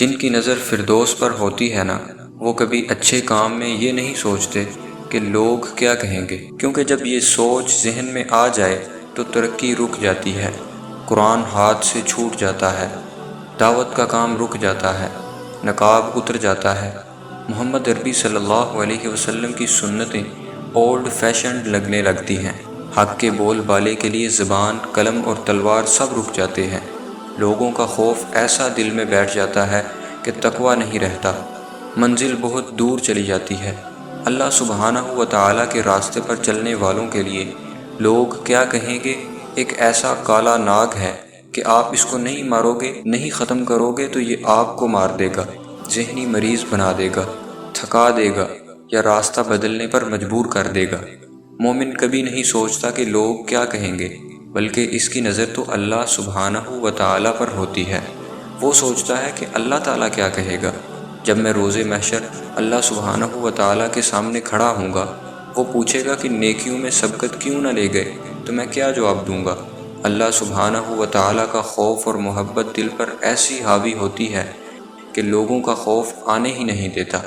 جن کی نظر فردوس پر ہوتی ہے نا، وہ کبھی اچھے کام میں یہ نہیں سوچتے کہ لوگ کیا کہیں گے، کیونکہ جب یہ سوچ ذہن میں آ جائے تو ترقی رک جاتی ہے، قرآن ہاتھ سے چھوٹ جاتا ہے، دعوت کا کام رک جاتا ہے، نقاب اتر جاتا ہے، محمد عربی صلی اللہ علیہ وسلم کی سنتیں اولڈ فیشنڈ لگنے لگتی ہیں، حق کے بول بالے کے لیے زبان، قلم اور تلوار سب رک جاتے ہیں، لوگوں کا خوف ایسا دل میں بیٹھ جاتا ہے کہ تقویٰ نہیں رہتا، منزل بہت دور چلی جاتی ہے۔ اللہ سبحانہ و تعالیٰ کے راستے پر چلنے والوں کے لیے لوگ کیا کہیں گے ایک ایسا کالا ناگ ہے کہ آپ اس کو نہیں مارو گے، نہیں ختم کرو گے تو یہ آپ کو مار دے گا، ذہنی مریض بنا دے گا، تھکا دے گا یا راستہ بدلنے پر مجبور کر دے گا۔ مومن کبھی نہیں سوچتا کہ لوگ کیا کہیں گے، بلکہ اس کی نظر تو اللہ سبحانہ و تعالیٰ پر ہوتی ہے۔ وہ سوچتا ہے کہ اللہ تعالیٰ کیا کہے گا جب میں روز محشر اللہ سبحانہ و تعالیٰ کے سامنے کھڑا ہوں گا۔ وہ پوچھے گا کہ نیکیوں میں سبقت کیوں نہ لے گئے، تو میں کیا جواب دوں گا؟ اللہ سبحانہ و تعالیٰ کا خوف اور محبت دل پر ایسی حاوی ہوتی ہے کہ لوگوں کا خوف آنے ہی نہیں دیتا۔